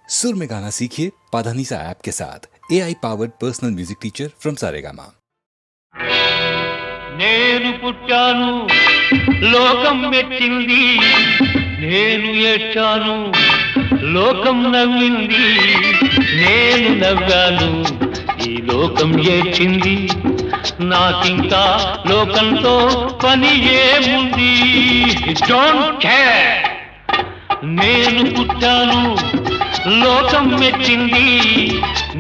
सुर में गाना सीखिए पाधानीसा ऐप के साथ AI powered personal music teacher from Saregama. నేను పుట్టాను లోకం మెచ్చింది, నేను ఏడ్చాను లోకం నవ్వింది, నేను నవ్వాను ఈ లోకం ఏడ్చింది, నాకింకా లోకంతో పని ఏముంది. Don't care. నేను పుట్టాను లోకం మెచ్చింది,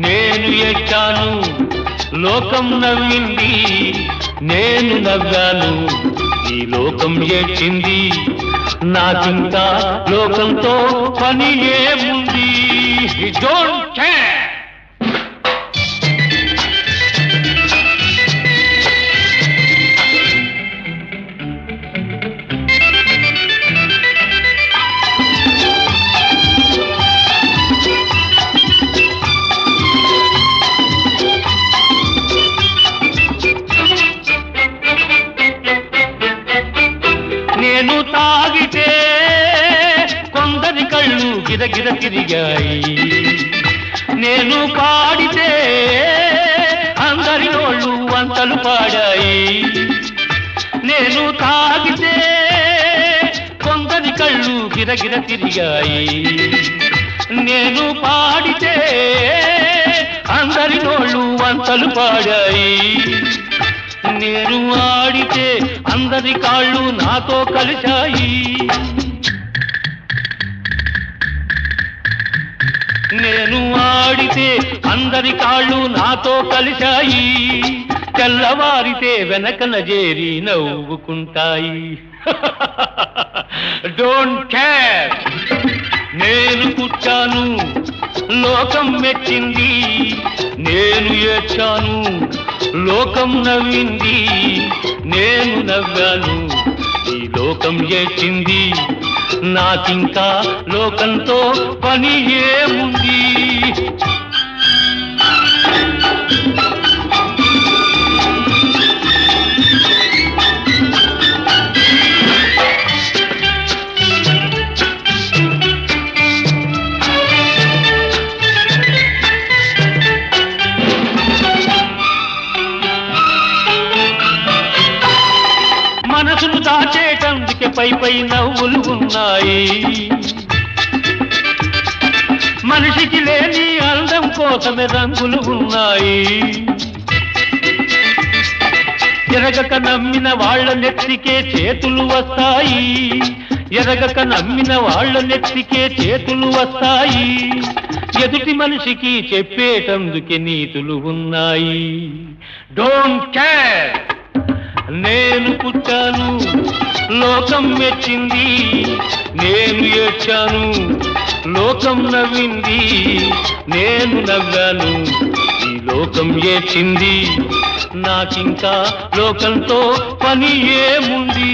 నేను ఏడ్చాను లోకం నవ్వింది, నేను నవ్వాను ఈ లోకం ఏడ్చింది, నాకింకా లోకంతో పని ఏముంది. Don't care. నేను తాగితే కొందరి కళ్ళు గిరగిర తిరిగాయి, నేను పాడితే అందరి నోళ్ళు వంతలు పాడాయి. నేను తాగితే కొందరి కళ్ళు గిరగిర తిరిగాయి, నేను పాడితే అందరి నోళ్ళు వంతలు పాడాయి. నేను ఆడితే అందరి కాళ్ళు నాతో కలిశాయి, నేను ఆడితే అందరి కాళ్ళు నాతో కలిశాయి, తెల్లవారితే వెనకన చేరి నవ్వుకుంటాయి. Don't care. నేను పుట్టాను లోకం మెచ్చింది, నేను ఏడ్చాను లోకం నవ్వింది, నేను నవ్వాను ఈ లోకం ఏడ్చింది, నాకింకా లోకంతో పని ఏముంది. మనసును దాచేటందుకే పై పై నవ్వులు ఉన్నాయి, మనిషికి లేని అందం కోసమే రంగులు ఉన్నాయి. ఎరగక నమ్మిన వాళ్ళ నెత్తికే చేతులు వస్తాయి, ఎరగక నమ్మిన వాళ్ళ నెత్తికే చేతులు వస్తాయి. ఎదుటి మనిషికి చెప్పేటందుకే నీతులు ఉన్నాయి. Don't care. నేను పుట్టాను లోకం మెచ్చింది, నేను ఏడ్చాను లోకం నవ్వింది, నేను నవ్వాను ఈ లోకం ఏడ్చింది, నాకింకా లోకంతో పని ఏముంది.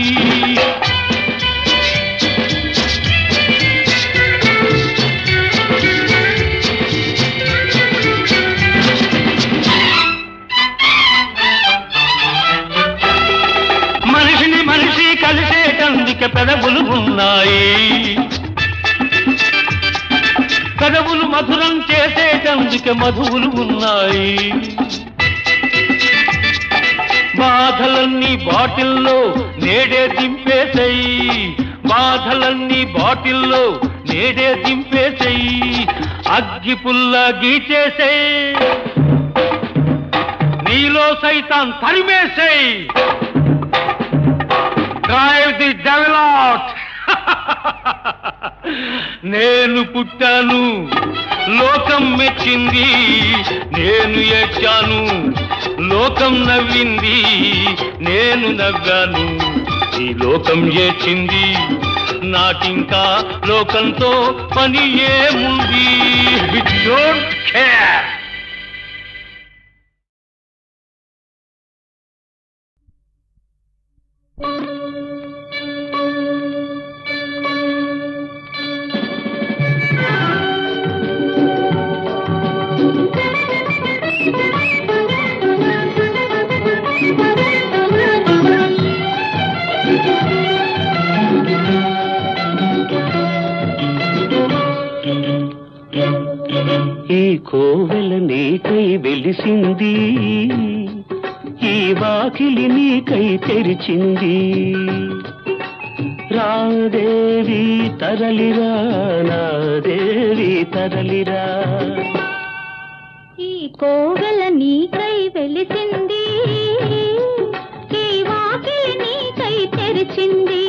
మనిషిని మనిషి కలిసేటందుకే పెదవులు ఉన్నాయి, పెదవులు మధురం చేసేటందుకే మధువులు ఉన్నాయి. బాధలన్నీ బాటిల్లో నేడే దింపేసేయి, బాధలన్నీ బాటిల్లో నేడే దింపేసేయి, అగ్గి పుల్ల గీచేసేయి, నీలో సైతాన్ తరిమేసేయి. Drive the devil out. నేను పుట్టాను లోకం మెచ్చింది, నేను ఏడ్చాను లోకం నవ్వింది, నేను నవ్వాను ఈ లోకం ఏడ్చింది, నాకింకా లోకంతో పని ఏముంది. Don't care. ఈ కోవెల నీకై వెలిసింది, ఈ వాకిలి నీకై తెరిచింది. రాదేవి తరలిరా, నా దేవి తరలిరా. ఈ కోవెల నీకై వెలిసింది, ఈ వాకిలి నీకై తెరిచింది.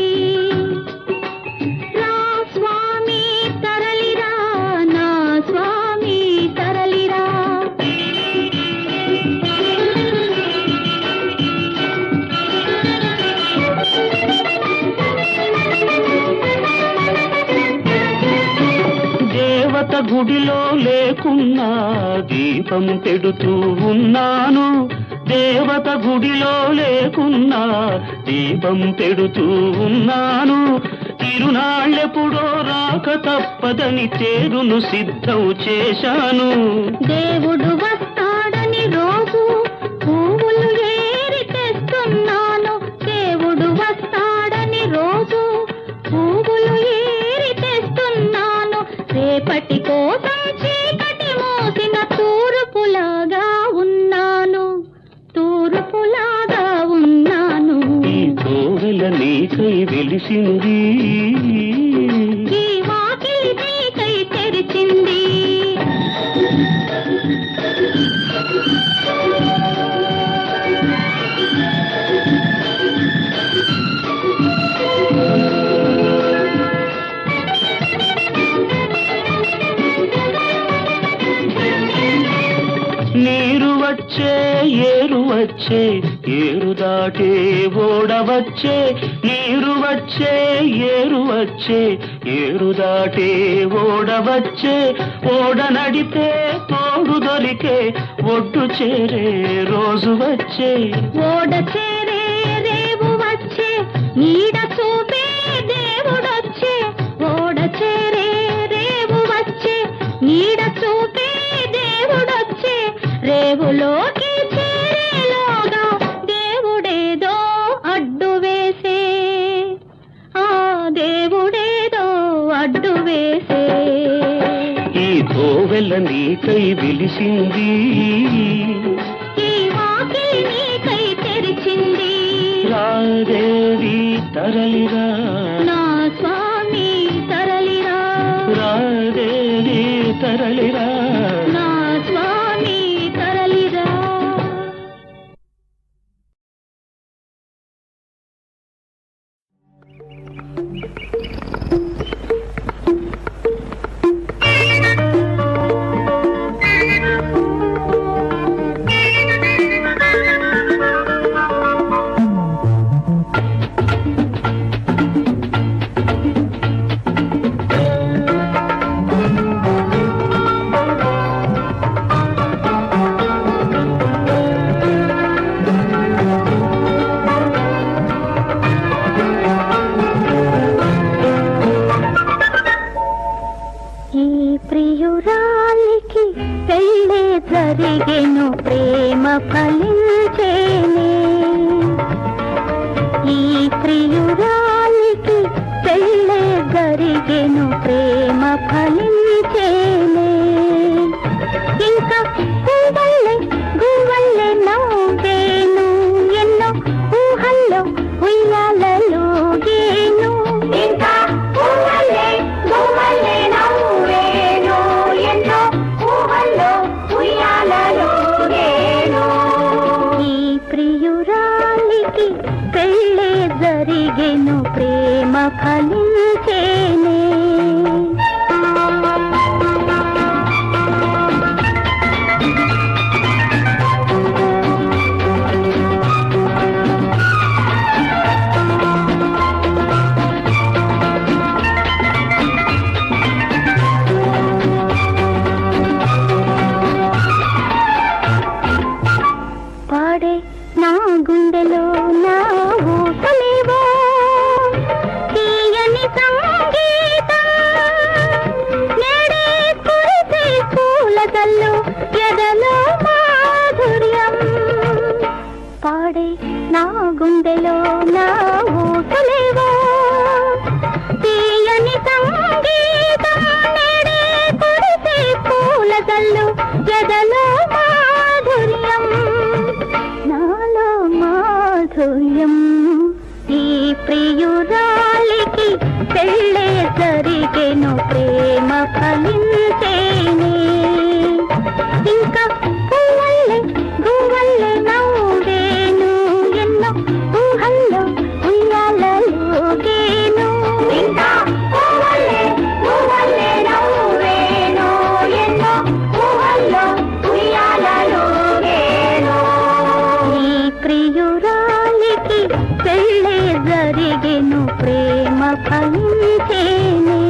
రా స్వామి తరలిరా, నా స్వామి తరలిరా. దేవత గుడిలో లేకున్నా దీపం పెడుతూ ఉన్నాను, దేవత గుడిలో లేకున్నా దీపం పెడుతూ ఉన్నాను. తిరునాళ్ళెప్పుడో రాక తప్పదని తేరును సిద్ధం చేశాను. దేవుడు వస్తాడని రోజు పువ్వులు ఏరి తెస్తున్నాను, దేవుడు వస్తాడని రోజు పువ్వులు ఏరి తెస్తున్నాను. రేపటి కోసం చీకటి మోసిన తూర్పులాగా ఉన్నాను, తూర్పులాగా ఉన్నాను. ఈ కోవెల నీకై వెలిసింది, ఈ వాకిలి నీకై తెరిచింది. నీరు వచ్చే ఏరు వచ్చే, ఏరు దాటే ఓడవచ్చే. నీరు వచ్చే ఏరు వచ్చే, ఏరు దాటే ఓడవచ్చే. ఓడ నడితే తోడు దొరికే, ఒడ్డు చేరే రోజు వచ్చే. ఓడ చేరే రేవు వచ్చే, నీడ చూపే దేవుడొచ్చే. ఓడ చేరే రేవు వచ్చే, నీడ చూపే దేవుడొచ్చే. రేవులోకి చేరేలోగా దేవుడేదో అడ్డు వేసే, ఆ దేవుడేదో అడ్డు వేసే. ఈ కోవెల నీకై వెలిసింది, ఈ వాకిలి నీకై తెరిచింది. రాదేవి తరలిరా, నా స్వామి తరలిరా, రాదేవి తరలిరా. నా స్వామి తరలిరా. ఈ ప్రియురాలికి పెళ్ళే జరిగెను, ప్రేమ ఫలించేనే. ఈ ప్రియురాలికి పెళ్ళే జరిగెను, ప్రేమ ఫలించేనే. ఇంకా పువ్వల్లే గువ్వల్లే నవ్వేను, ఎన్నో ఊహల్లో ఉయ్యాలలోగేను. ఇంకా పువ్వల్లే గువ్వల్లే నవ్వేను, ఎన్నో ఊహల్లో ఉయ్యాలలోగేను. ఈ ప్రియురాలికి పెళ్ళే జరిగెను, ప్రేమ ఫలించేనే. పాడే నా గుండెలో నా ఊసలేవో, తీయని సంగీతం. నేడే కురిసే పూలదల్లు, ఎదలో మాధుర్యం. పాడే నా గుండెలో నా ఊసలేవో, తీయని సంగీతం. నేడే కురిసే ఎదలో మాధుర్యం నాలో మాధుర్యం ఈ ప్రియురాలికి పెళ్ళే జరిగెను ప్రేమ ఫలించేనే ఇంకా పువ్వల్లే గువ్వల్లే నవ్వేను ఎన్నో ఊహల్లో ఉయ్యాలలోగేను ఇంకా పువ్వల్లే గువ్వల్లే నవ్వేను ఎన్నో ఊహల్లో ఉయ్యాలలోగేను ఈ ప్రియురాలికి పెళ్ళే జరిగెను ప్రేమ ఫలించేనే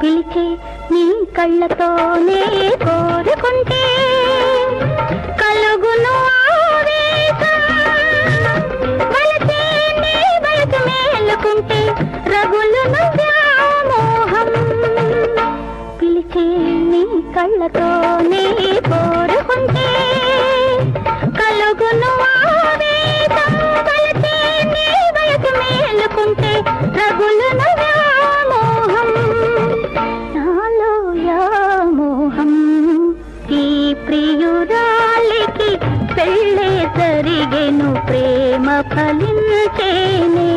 పిలిచే నీ కళ్ళతోనే కోరుకుంటే కలుగును ఆవేశం వలసే నీ వలస మేలుకుంటే రగులును వ్యామోహం పిలిచే నీ కళ్ళతోనే కోరుకుంటే కలుగును ఆవేశం వలసే నీ వలస మేలుకుంటే రగులును వ్యామోహం నాలో వ్యామోహం ఈ ప్రియురాలికి పెళ్ళే జరిగెను ప్రేమ ఫలించేనే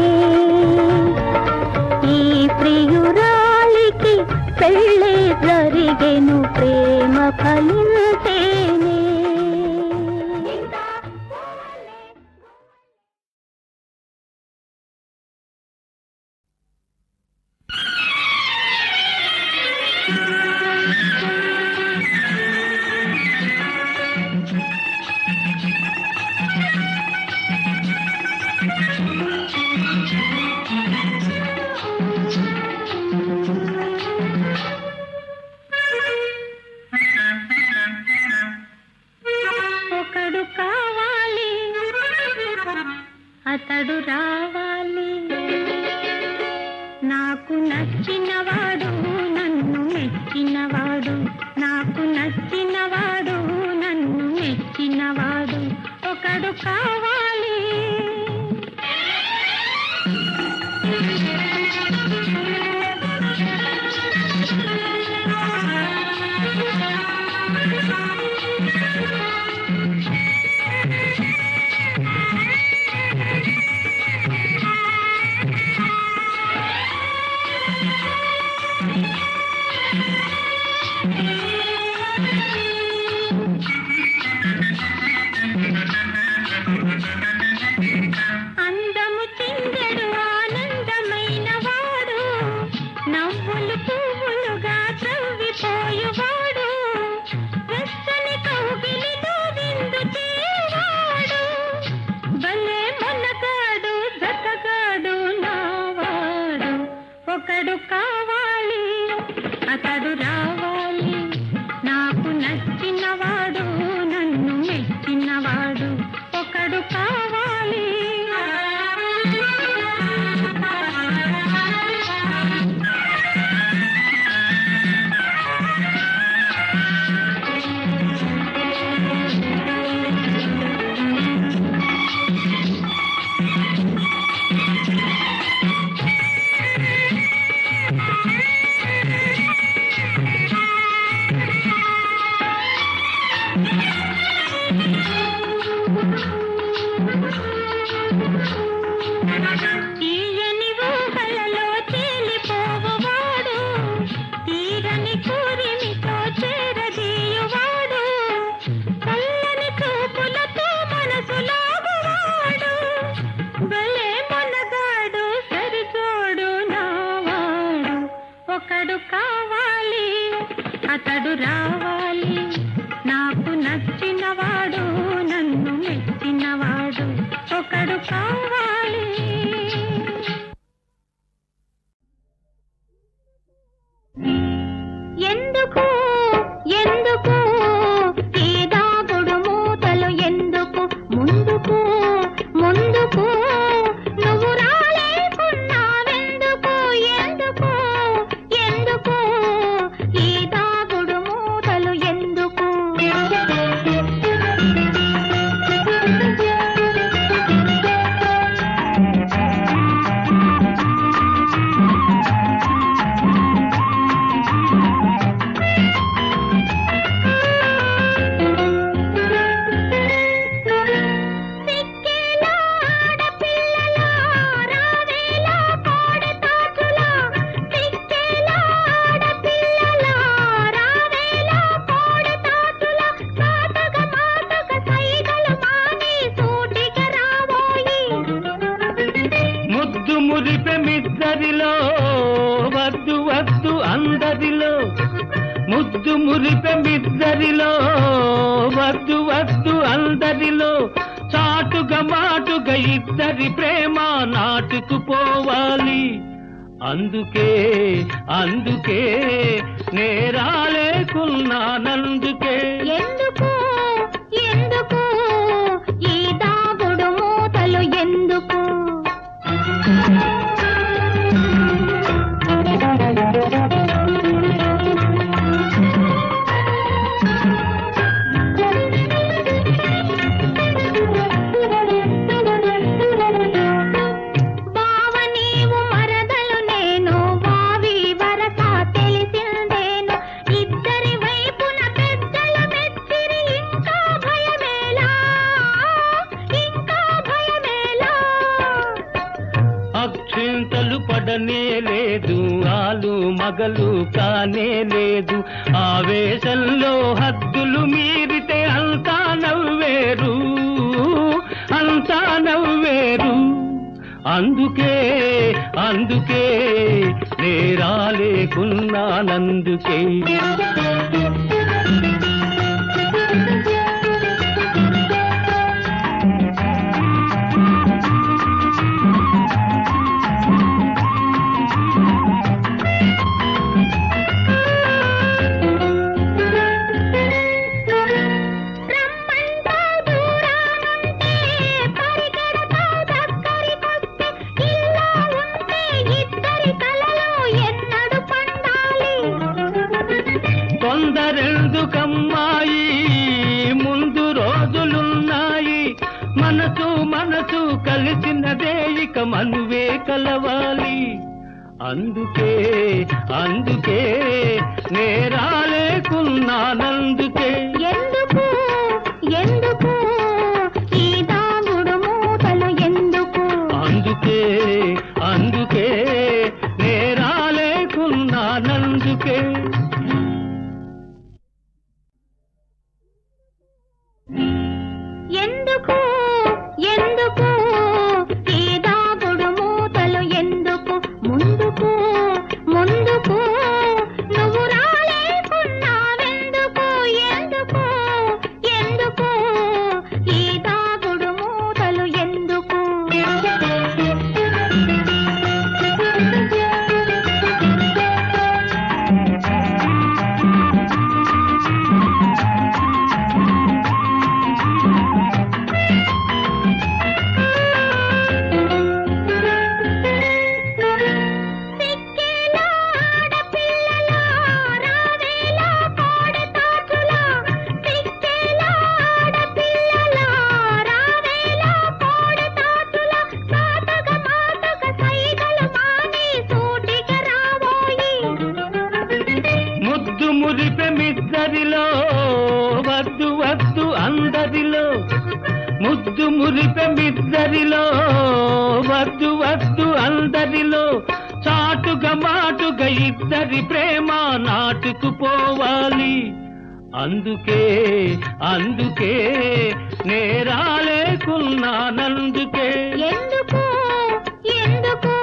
ఈ ప్రియురాలికి పెళ్ళే జరిగెను ప్రేమ ఫలించేనే ఒకడు కావాలి అతడు రావాలి నాకు నచ్చినవాడు నన్ను మెచ్చినవాడు నాకు నచ్చినవాడు నన్ను మెచ్చినవాడు ఒకడు కావాలి అందము చిందెడు ఆనందమైన వాడు నవ్వులు పువ్వులుగా త్రవ్విపోయేవాడు వెచ్చని కౌగిలిలో విందు చేయవాడు భలే మొనగాడు జతగాడు నావాడు ఒకడు కావాలి అతడు రావాలి నాకు నచ్చినవాడు నన్ను మెచ్చినవాడు ఒకడు కావాలి తీయని ఊహలలో తేలిపోవువాడు తీరని కూరిమితో చేరదీయువాడు చల్లని చూపులతో మనసు లాగువాడు భలే మొనగాడు సరిజోడు నావాడు ఒకడు కావాలి అతడు రావాలి నాకు నచ్చినవాడు నన్ను మెచ్చినవాడు ఒకడు కావాలి ఎందుకు ఎందుకు ఈ దాగుడు మూతలు ఎందుకు ముందుకు ముందుకు నువ్వు రాలేకున్నావెందుకు ఎందుకు ఎందుకు ఈ దాగుడు మూతలు ఎందుకు ముద్దు మురిపెమిద్దరిలో వద్దు వద్దు అందరిలో చాటుగా మాటుగా ఇద్దరి ప్రేమ నాటుకుపోవాలి. అందుకే అందుకే నేరాలేకున్నానందుకే. ఎందుకు ఎందుకు ఈ దాగుడు మూతలు ఎందుకు? బావ నీవు మరదలు నేను వావి వరస తెలిసిందేను. ఇద్దరి వైపున పెద్దల మెచ్చిరి ఇంకా భయమేలా ఇంకా భయమేలా? అక్షింతలు పడనే లేదు, ఆలు మగలు కానే లేదు. ఆవేశంలో హద్దులు మీరితే అంతా నవ్వేరు అంతా నవ్వేరు. అందుకే అందుకే నేరాలేకున్నానందుకే. రమ్మంటా దూరానుంటే పరిగెడతా దగ్గరికొస్తే ఇలా ఉంటే ఇద్దరి కలలు ఎన్నడు పండాలి? కొందరెందుకమ్మాయి ముందు రోజులున్నాయి. మనసు మనసు కలిసినదే ఇక మనువే కలవాలి. అందుకే అందుకే నేరాలేకున్నానందుకే. ఎందుకు ఎందుకు ఈ దాగుడు మూతలు ఎందుకు? అందుకే అందుకే నేరాలేకున్నానందుకే. ఎందుకు ఎందుకు ఈ దాగుడు మూతలు ఎందుకు? ముందుకు ముందుకు నువ్వు రాలేకున్నావెందుకు? ఎందుకు ఎందుకు ఈ దాగుడు మూతలు ఎందుకు? సిక్కేలా ఆడపిల్లలా రావేలా కోడెతాచులా. సిక్కేలా ఆడపిల్లలా రావేలా కోడెతాచులా. మాటగా మాటగా సైగలు మాని సూటిగా రావోయి. ముద్దు మురిపెమిద్దరిలో వద్దు వద్దు అందరిలో. ముద్దు మురిపెమిద్దరిలో వద్దు వద్దు అందరిలో చాటుగా మాటుగా ఇద్దరి ప్రేమ నాటుకుపోవాలి. అందుకే అందుకే నేరాలేకున్నానందుకే. ఎందుకు ఎందుకు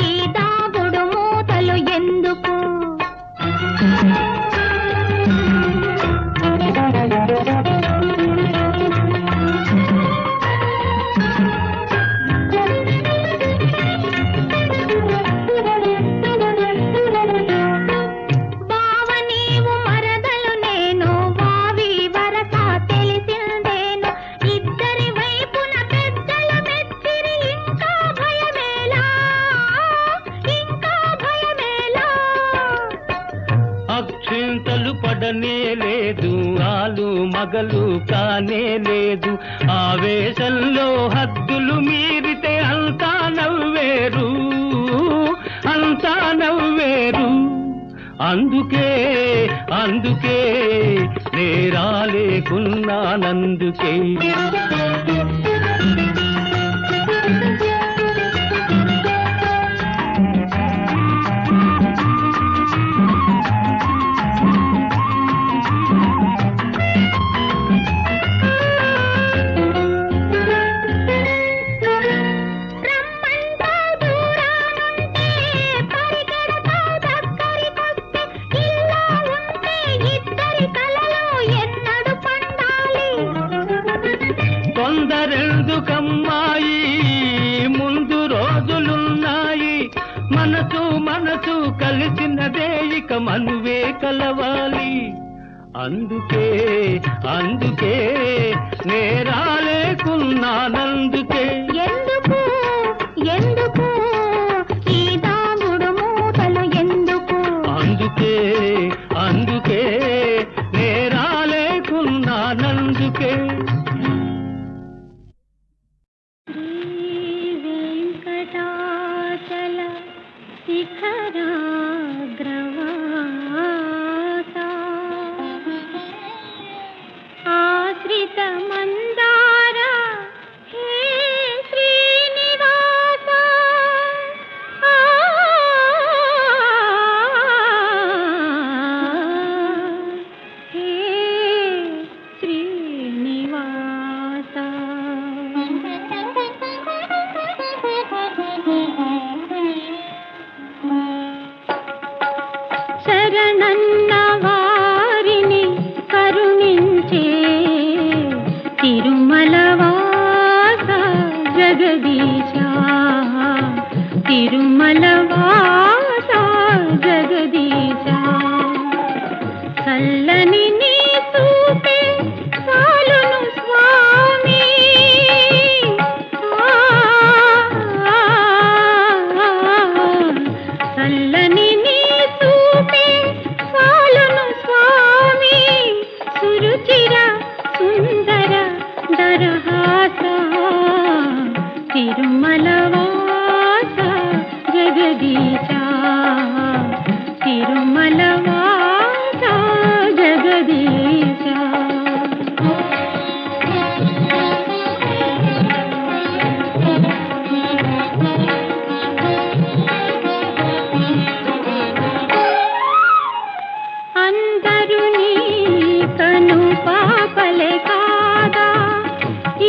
ఈ దాగుడు మూతలు ఎందుకు? బావ నీవు మరదలు నేను వావి వరస తెలిసిందేను. ఇద్దరి వైపున పెద్దల మెచ్చిరి ఇంకా భయమేలా ఇంకా భయమేలా? అక్షింతలు పడనే లేదు, ఆలు మగలు కానే లేదు. ఆవేశంలో హద్దులు మీరితే అంతా నవ్వేరు అంతా నవ్వేరు. అందుకే అందుకే నేరాలేకున్నానందుకే. రమ్మంటా దూరానుంటే పరిగెడతా దగ్గరికొస్తే ఇలా ఉంటే మనువే కలవాలి. అందుకే అందుకే నేరాలేకున్నానందుకే. ఎందుకు ఎందుకు ఈ దాగుడు మూతలు ఎందుకు? అందుకే అందుకే నేరాలేకున్నానందుకే. వెంకటాచల శిఖరాగ్రవాసా ఆశ్రిత మందార హే శ్రీనివాస హే శ్రీనివాస. శరణన్న వారిని కరుణించే తిరుమలవాస జగదీశ, తిరుమలవాస జగదీశ. చల్లని నీ చూపే చాలును స్వామి, చల్లని నీ చూపే చాలును స్వామి. సురుచిర సుందర దరహాస తిరుమలవాస జగదీశ, తిరుమలవాస జగదీశ. అందరూ నీ కను పాపలే కాదా,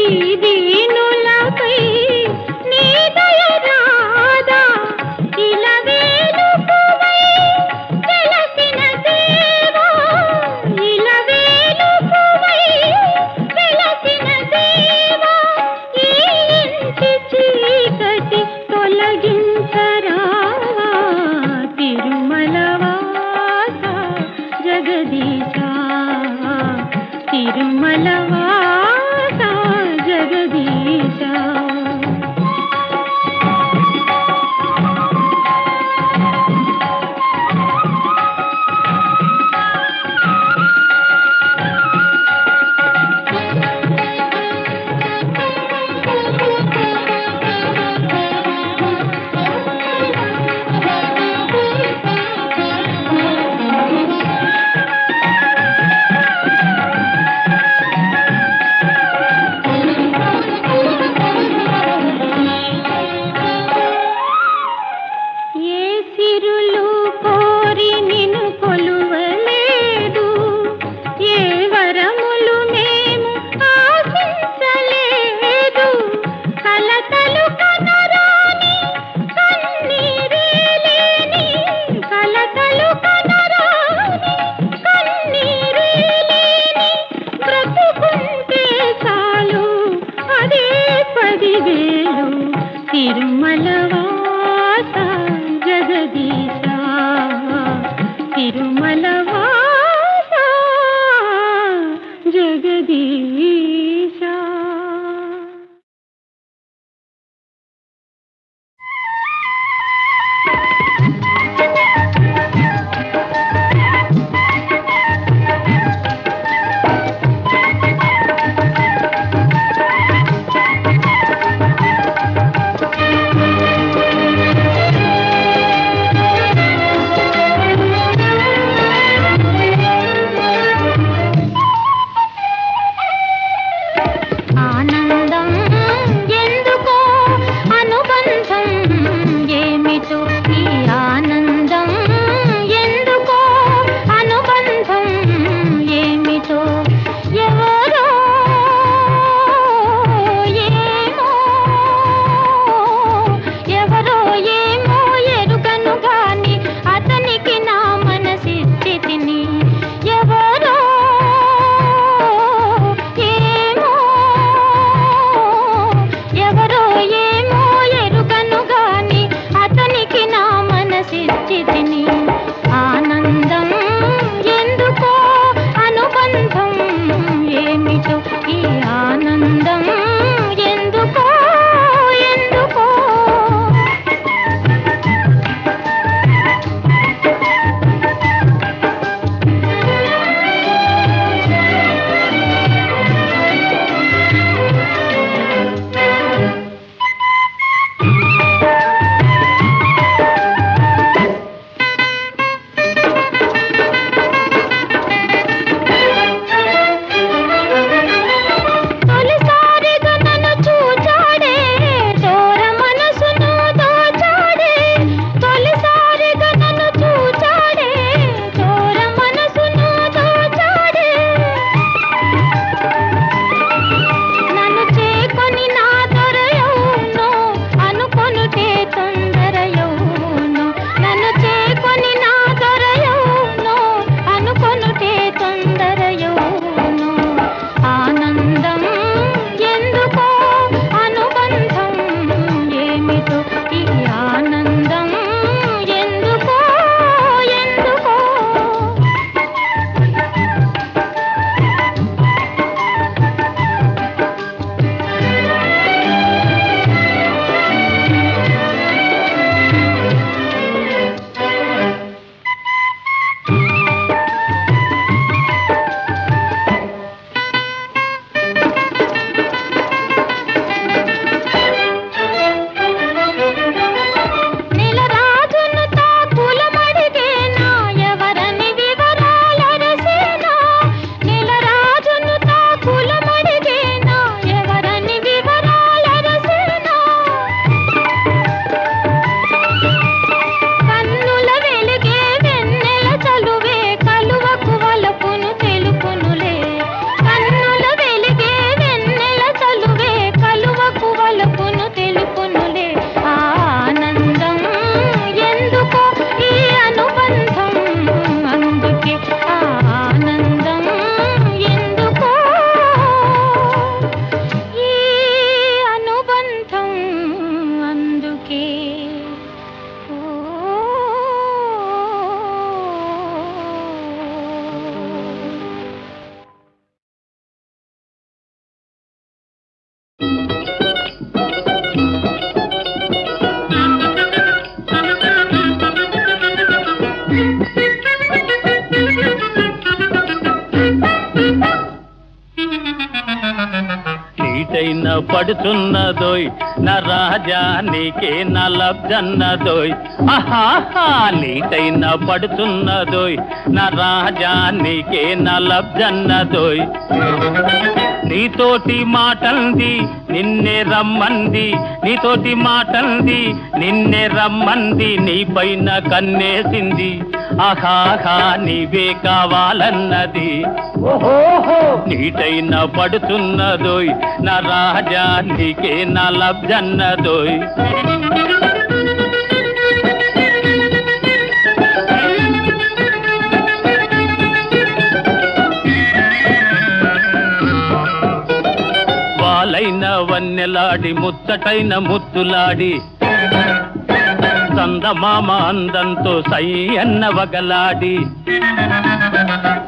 ఈ దీనులపై నీ దయ రాదా. ఇలవేలుపువై వెలసిన దేవా, ఇలవేలుపువై వెలసిన దేవా. ఈ ఇంటి చీకటి తొలగించరావా, తిరుమలవాస జగదీశ, తిరుమలవాస జగదీశ. నీటైన పడుతున్నదోయ్ నా రాజా నీకే నా లబ్జన్నదోయ్ ఆహాహా నీటైన పడుతున్నదోయ్ నా రాజా నీకే నా లబ్జన్నదోయ్ నీతోటి మాటంది నిన్నే రమ్మంది నీతోటి మాటంది నిన్నే రమ్మంది నీ పైన కన్నేసింది ఆహాహా నీవే కావాలన్నది ఓహోహో నీటైన పడుతున్నదోయ్ నా రాజా నీకే నా లబ్జన్నదోయ్ వాలైన వన్నెలాడి ముచ్చటైన ముద్దులాడి చందమామ అందంతో సై అన్న వగలాడి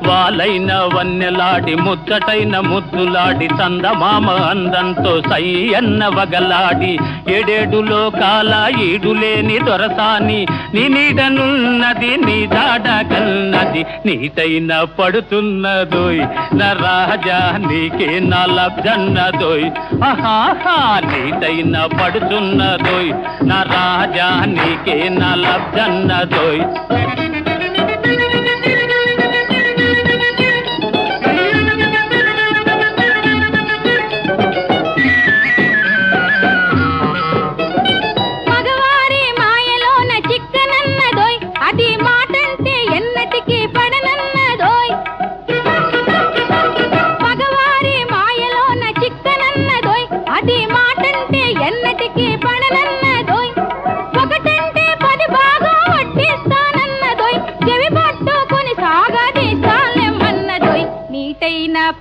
వాలైన వన్నెలాడి ముచ్చటైన ముద్దులాడి చందమామ అందంతో సై అన్న వగలాడి ఏడేడు లోకాల ఈడులేని దొరసాని నీ నీడనున్నది నీ దాడగల్నది నీటైన పడుతున్నదోయ్ నా రాజా నీకే నా లబ్జన్నదోయ్ ఆహాహా నీటైన పడుతున్నదోయ్ నా రాజా నీకే నా లబ్జన్నదోయ్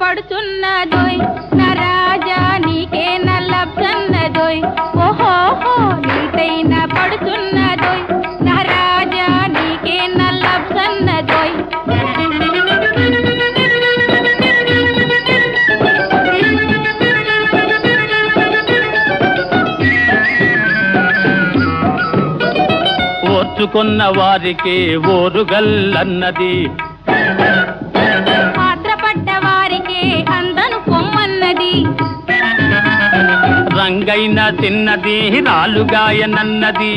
పడుతున్నదోయ్ నా రాజా నీకే నా లబ్జన్నదోయ్ ఓహోహో నీటైన పడుతున్నదోయ్ నా రాజా నీకే నా లబ్జన్నదోయ్ ఓర్చుకున్న వారికి ఓరుగల్లన్నది రంగైన తిన్నది రాలుగాయనన్నది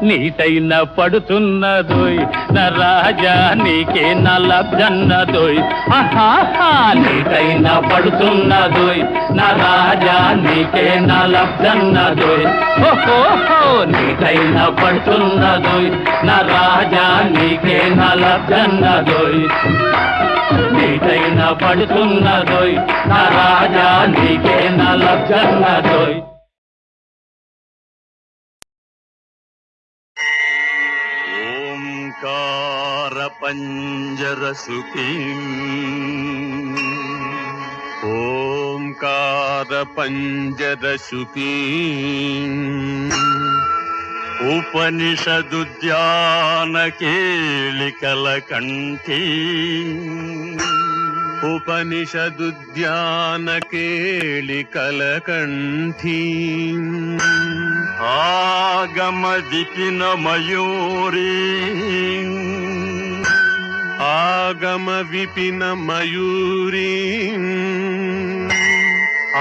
నీటైన పడుతున్నదోయ్ నా రాజా నీకే నా లబ్జన్నదోయ్ ఆహాహా నీటైన పడుతున్నదోయ్ నా రాజా నీకే నా లబ్జన్నదోయ్ ఓహోహో నీటైన పడుతున్నదోయ్ నా రాజా నీకే నా లబ్జన్నదోయ్ నీటైన పడుతున్నదోయ్ నా రాజా నీకే నా లబ్జన్నదోయ్ ఓంకార పంజర సుఖీం ఓంకార పంజర సుఖీం ఉపనిషదుద్యాన కేళికల కంఠీ ఉపనిషదుద్యాన కేళికల కంఠీ ఆగమ విపిన మయూరీ ఆగమ విపిన మయూరీ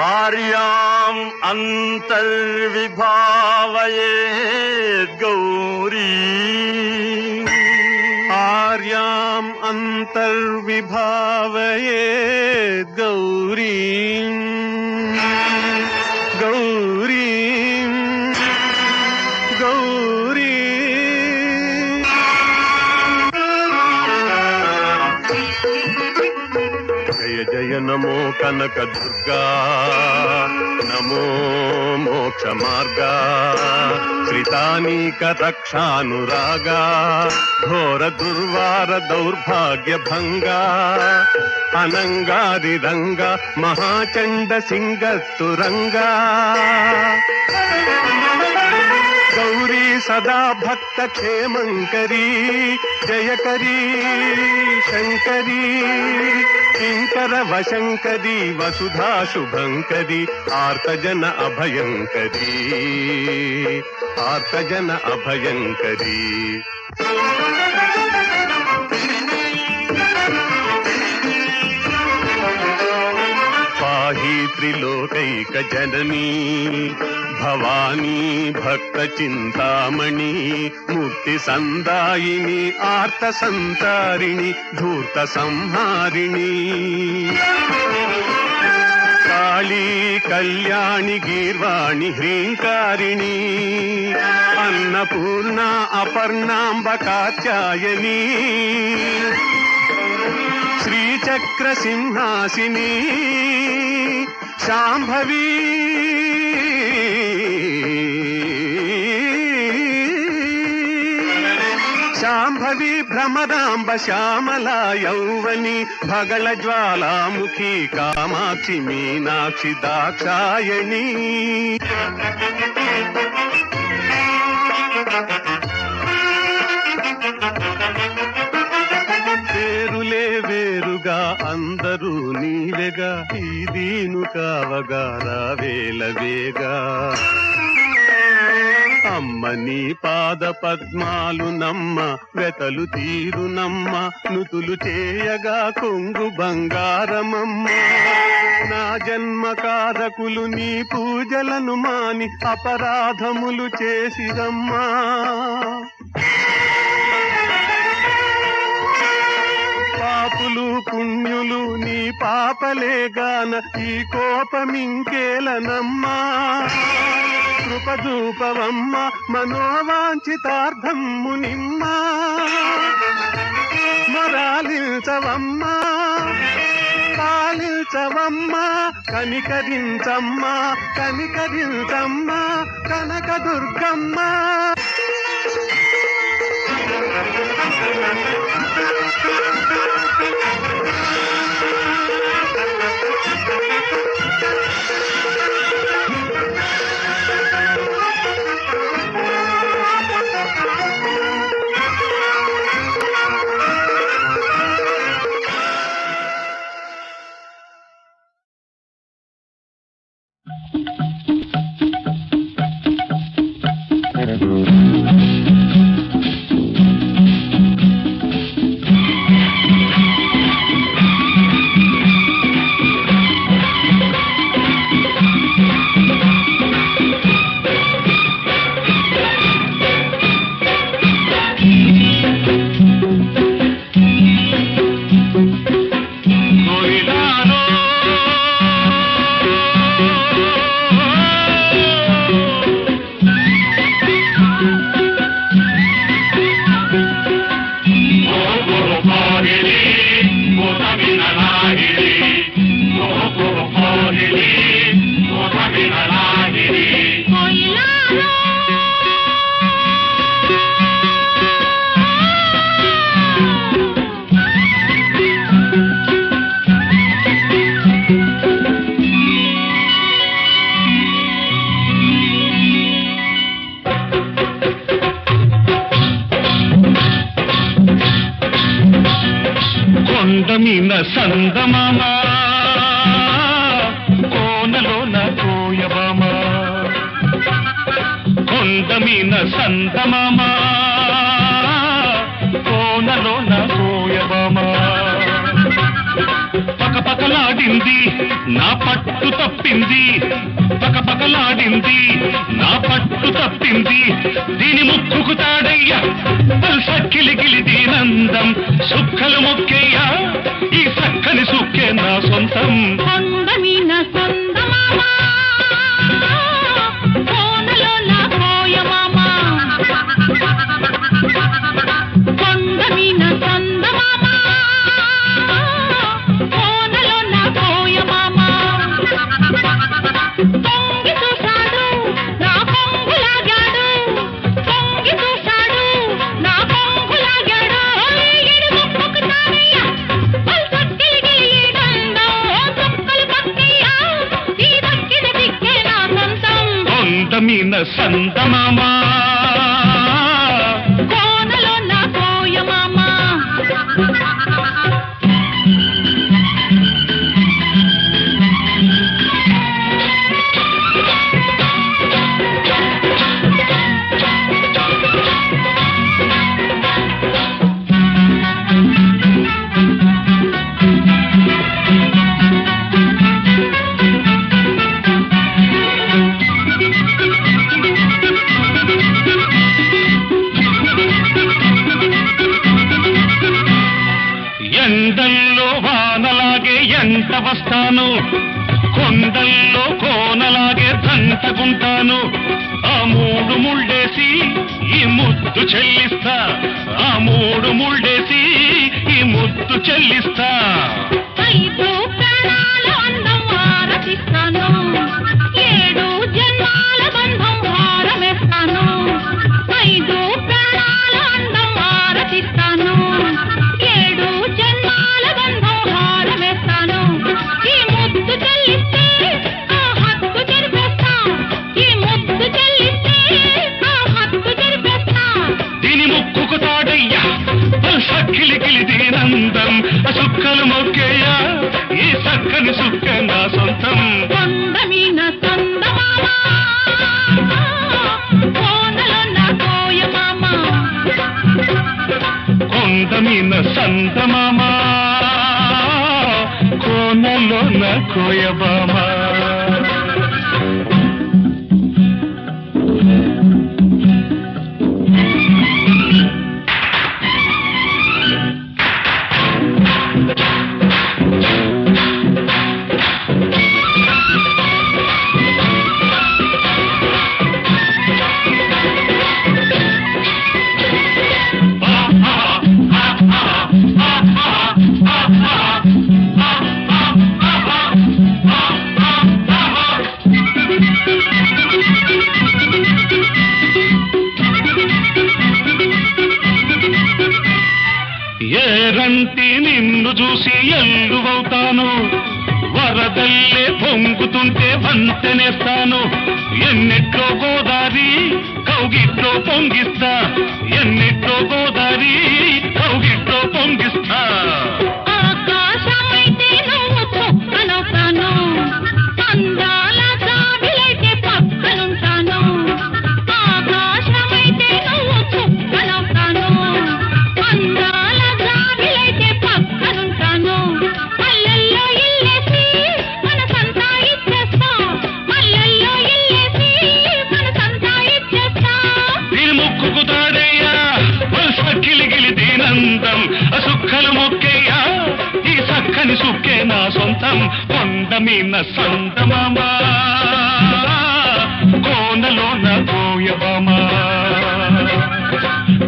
ఆర్యాం అంతర్విభావయేద్ గౌరీ ఆర్యాం అంతర్విభావయేద్ గౌరీ గౌరీ గౌరీ జయ జయ నమో కనక దుర్గా నమో మోక్ష మార్గా శ్రితానీక రక్షానురాగా ఘోర దుర్వార దౌర్భాగ్య భంగా అనంగారి రంగ మహాచండ సింగత్తురంగా గౌరీ సదా భక్త క్షేమంకరీ జయకరీ శంకరీ కింకర వశంకరీ వసుధా శుభంకరీ ఆర్తజన అభయంకరీ ఆర్తజన అభయంకరీ త్రిలోకైక జననీ భవానీ భక్త చింతామణి ముక్తి సందాయిని ఆర్త సంతారిణి ధూర్త సంహారిణి కాళీ కళ్యాణి గీర్వాణి హ్రీంకారిణి అన్నపూర్ణ అపర్ణాంబ కాత్యాయని శ్రీచక్ర సింహాసిని శాంభవి శాంభవి భ్రమరాంబ శ్యామల యౌవని భగళ జ్వాలాముఖి కామాక్షి మీనాక్షి దాక్షాయణి పేరులే వేరుగా అందరూ నీవెగా ఈ దీను కావగా రావేల వేగా అమ్మ నీ పాద పద్మాలు నమ్మ వెతలు తీరునమ్మ నుతులు చేయగా కొంగు బంగారమమ్మ నా జన్మ కారకులు నీ పూజలను మాని అపరాధములు చేసిరమ్మా పాపులు పుణ్యులు నీ పాపలేగాన ఈ కోపమింకేలనమ్మా కృపదూపవమ్మ మనోవాంఛితార్థమ్ము నిమ్మ మరాలించవమ్మ పాలించవమ్మ కనికరించమ్మ కనికరించమ్మ కనకదుర్గమ్మ కొండమీన సందమామ కోనలోన కోయబామ కొండమీన సందమామ కోనలోన కోయబామ పకపకలాడింది నా పట్టు తప్పింది పకపకలాడింది నా పట్టు తప్పింది దీని ముక్కుకు తాడయ్యా పల్సక్కిలిగిలి దీనందం సుక్కలు మొక్కేయ్యా ఈ సక్కని సుక్కే నా సొంతం కొండమీన సందమామ కోనలోన కోయమామ కొండమీన సందమామ కోనలోన కోయమామ తొంగి చూశాడు నా కొంగులాగాడు తొంగి చూశాడు నా కొంగులాగాడు ఈడు ముక్కుకు తానయ్యా పల్సక్కిలిగిలి దండం సుక్కలు పక్కయ్యా ఈ దక్కిన దిక్కే నా సొంతం కొండమీన సందమామ కోనలోన కోయమామ ఎండల్లో వానలాగే ఎంట వస్తాను, కొండల్లో కోనలాగే దంటకుంటాను. ఆ మూడు ముళ్ళేసి ఈ ముద్దు చెల్లిస్తా, ఆ మూడు ముళ్ళేసి ఈ ముద్దు చెల్లిస్తా. 5 ప్రాణాల అందం ఆరతిస్తాను, 7 జన్మాల బంధం హారమేస్తాను. 5 ప్రాణాల అందం ఆరతిస్తాను, 7 జన్మాల బంధం హారమేస్తాను. ఈ ముద్దు చెల్లిస్తే ఆ హక్కు జరిపేస్తా, ఈ ముద్దు చెల్లిస్తే ఆ హక్కు జరిపేస్తా. దీని ముక్కుకు తాడయ్యా సక్కిలికిలి దీనందం, ఆ సుక్కలు మొక్కేయ్యా ఈ సక్కని సుక్క నా సొంతం. కొండ మీన చందమామ, కోనలో నా కోయమామ. కొండ మీద సంతమామ, కోనలో నా కోయబామ. ఏరంటి నిన్ను చూసి ఎల్లువవుతాను, వరదల్లే పొంగుతుంటే వంతెనేస్తాను. ఎన్నిట్లో గోదారి కౌగిట్లో పొంగిస్తా, ఎన్నిట్లో గోదారి కౌగిట్లో పొంగిస్తా. ఆకాశమైతే నువ్వు చుక్కనవుతాను, అందాల జాబిలైతే పక్కనుంటాను. ఆకాశమైతే నువ్వు చుక్కనవుతాను, అందాల జాబిలైతే పక్కనుంటాను. మల్లెల్లో ఇల్లేసి మనసంతా ఇచ్చేస్తా, మల్లెల్లో ఇల్లేసి మనసంతా ఇచ్చేస్తా. దీని ముక్కుకు తాడయ్యా సక్కిలిగిలి దీనందం, ఆ సుక్కలు మొక్కేయ్యా ఈ సక్కని సుక్కే నా సొంతం. కొండ మీద సంతమామ, కోనలో నా కోయబామ.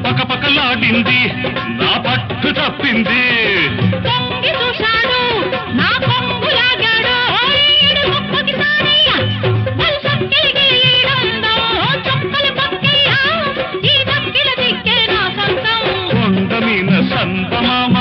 పకపకలాడింది నా పట్టు తప్పింది, పొంగి చూశాడు నా కొంగు లాగాడు. ఈడు ముక్కుకి సారయ్య వలసక్కిలిగిలి ఈడందో చుక్కలు పక్కయ్యా ఈ దక్కిల దిక్కే నా సొంతం. కొండ మీద సంతమామ.